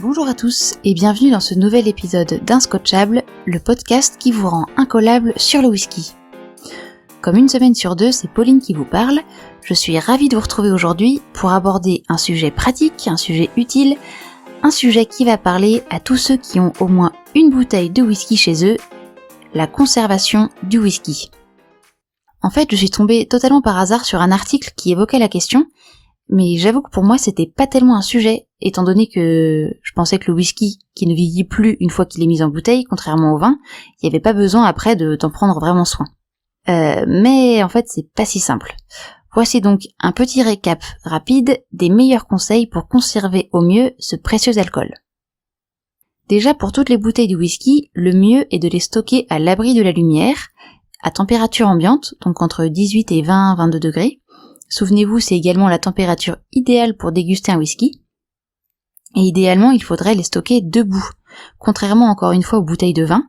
Bonjour à tous et bienvenue dans ce nouvel épisode d'Inscotchable, le podcast qui vous rend incollable sur le whisky. Comme une semaine sur deux, c'est Pauline qui vous parle. Je suis ravie de vous retrouver aujourd'hui pour aborder un sujet pratique, un sujet utile, un sujet qui va parler à tous ceux qui ont au moins une bouteille de whisky chez eux, la conservation du whisky. En fait, je suis tombée totalement par hasard sur un article qui évoquait la question, mais j'avoue que pour moi c'était pas tellement un sujet, étant donné que je pensais que le whisky, qui ne vieillit plus une fois qu'il est mis en bouteille, contrairement au vin, il n'y avait pas besoin après d'en prendre vraiment soin. Mais en fait c'est pas si simple. Voici donc un petit récap rapide des meilleurs conseils pour conserver au mieux ce précieux alcool. Déjà, pour toutes les bouteilles de whisky, le mieux est de les stocker à l'abri de la lumière, à température ambiante, donc entre 18 et 20-22 degrés. Souvenez-vous, c'est également la température idéale pour déguster un whisky. Et idéalement, il faudrait les stocker debout, contrairement encore une fois aux bouteilles de vin,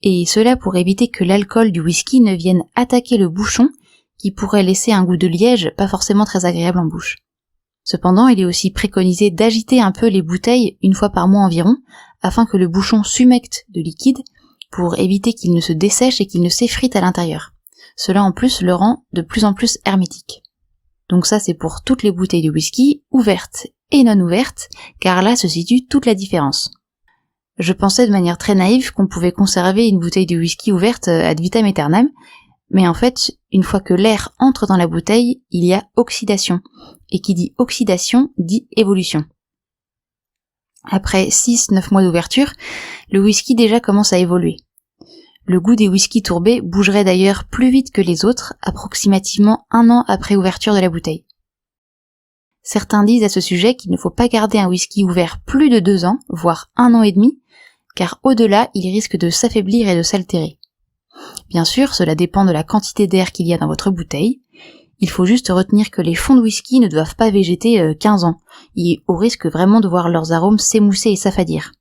et cela pour éviter que l'alcool du whisky ne vienne attaquer le bouchon, qui pourrait laisser un goût de liège pas forcément très agréable en bouche. Cependant, il est aussi préconisé d'agiter un peu les bouteilles une fois par mois environ, afin que le bouchon s'humecte de liquide, pour éviter qu'il ne se dessèche et qu'il ne s'effrite à l'intérieur. Cela en plus le rend de plus en plus hermétique. Donc ça c'est pour toutes les bouteilles de whisky, ouvertes et non ouvertes, car là se situe toute la différence. Je pensais de manière très naïve qu'on pouvait conserver une bouteille de whisky ouverte ad vitam aeternam, mais en fait, une fois que l'air entre dans la bouteille, il y a oxydation. Et qui dit oxydation dit évolution. Après 6-9 mois d'ouverture, le whisky déjà commence à évoluer. Le goût des whiskies tourbés bougerait d'ailleurs plus vite que les autres, approximativement 1 an après ouverture de la bouteille. Certains disent à ce sujet qu'il ne faut pas garder un whisky ouvert plus de 2 ans, voire 1 an et demi, car au-delà, il risque de s'affaiblir et de s'altérer. Bien sûr, cela dépend de la quantité d'air qu'il y a dans votre bouteille. Il faut juste retenir que les fonds de whisky ne doivent pas végéter 15 ans, et au risque vraiment de voir leurs arômes s'émousser et s'affadir.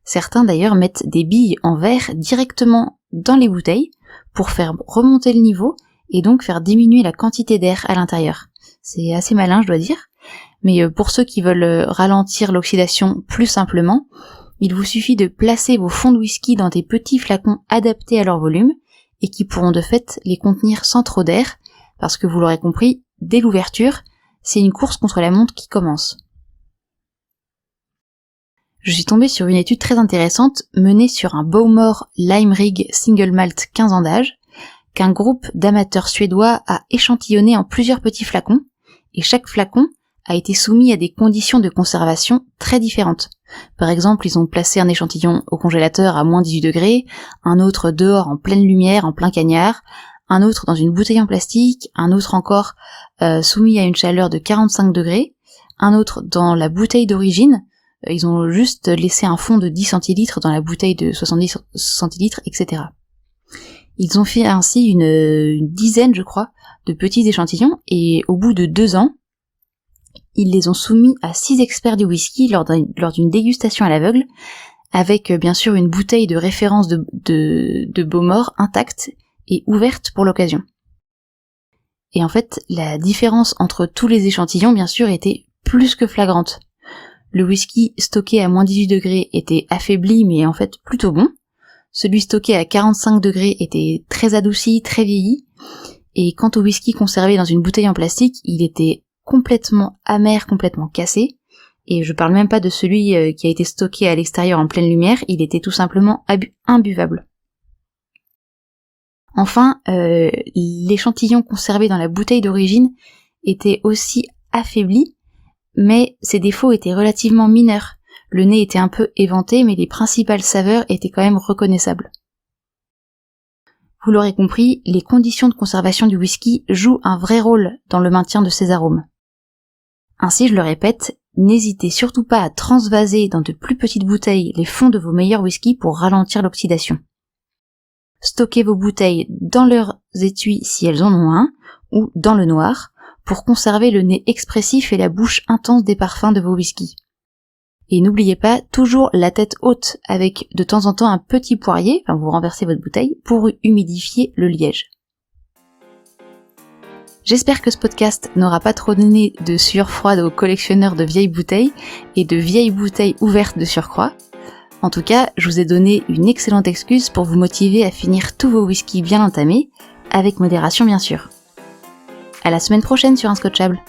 Certains d'ailleurs mettent des billes en verre directement dans les bouteilles pour faire remonter le niveau et donc faire diminuer la quantité d'air à l'intérieur. C'est assez malin, je dois dire, mais pour ceux qui veulent ralentir l'oxydation plus simplement, il vous suffit de placer vos fonds de whisky dans des petits flacons adaptés à leur volume et qui pourront de fait les contenir sans trop d'air, parce que vous l'aurez compris, dès l'ouverture, c'est une course contre la montre qui commence. Je suis tombée sur une étude très intéressante menée sur un Bowmore Lime Rig Single Malt 15 ans d'âge, qu'un groupe d'amateurs suédois a échantillonné en plusieurs petits flacons, et chaque flacon a été soumis à des conditions de conservation très différentes. Par exemple, ils ont placé un échantillon au congélateur à moins 18 degrés, un autre dehors en pleine lumière, en plein cagnard, un autre dans une bouteille en plastique, un autre encore soumis à une chaleur de 45 degrés, un autre dans la bouteille d'origine. Ils ont juste laissé un fond de 10 centilitres dans la bouteille de 70 centilitres, etc. Ils ont fait ainsi une dizaine, je crois, de petits échantillons, et au bout de 2 ans, ils les ont soumis à 6 experts du whisky lors d'une dégustation à l'aveugle, avec bien sûr une bouteille de référence de Bowmore intacte et ouverte pour l'occasion. Et en fait, la différence entre tous les échantillons, bien sûr, était plus que flagrante. Le whisky stocké à moins 18 degrés était affaibli, mais en fait plutôt bon. Celui stocké à 45 degrés était très adouci, très vieilli. Et quant au whisky conservé dans une bouteille en plastique, il était complètement amer, complètement cassé. Et je parle même pas de celui qui a été stocké à l'extérieur en pleine lumière, il était tout simplement imbuvable. Enfin, l'échantillon conservé dans la bouteille d'origine était aussi affaibli, mais ses défauts étaient relativement mineurs. Le nez était un peu éventé, mais les principales saveurs étaient quand même reconnaissables. Vous l'aurez compris, les conditions de conservation du whisky jouent un vrai rôle dans le maintien de ses arômes. Ainsi, je le répète, n'hésitez surtout pas à transvaser dans de plus petites bouteilles les fonds de vos meilleurs whiskies pour ralentir l'oxydation. Stockez vos bouteilles dans leurs étuis si elles en ont un, ou dans le noir, pour conserver le nez expressif et la bouche intense des parfums de vos whiskies. Et n'oubliez pas, toujours la tête haute avec de temps en temps un petit poirier, enfin vous renversez votre bouteille, pour humidifier le liège. J'espère que ce podcast n'aura pas trop donné de sueur froide aux collectionneurs de vieilles bouteilles et de vieilles bouteilles ouvertes de surcroît. En tout cas, je vous ai donné une excellente excuse pour vous motiver à finir tous vos whiskies bien entamés, avec modération bien sûr. À la semaine prochaine sur Inscotchable.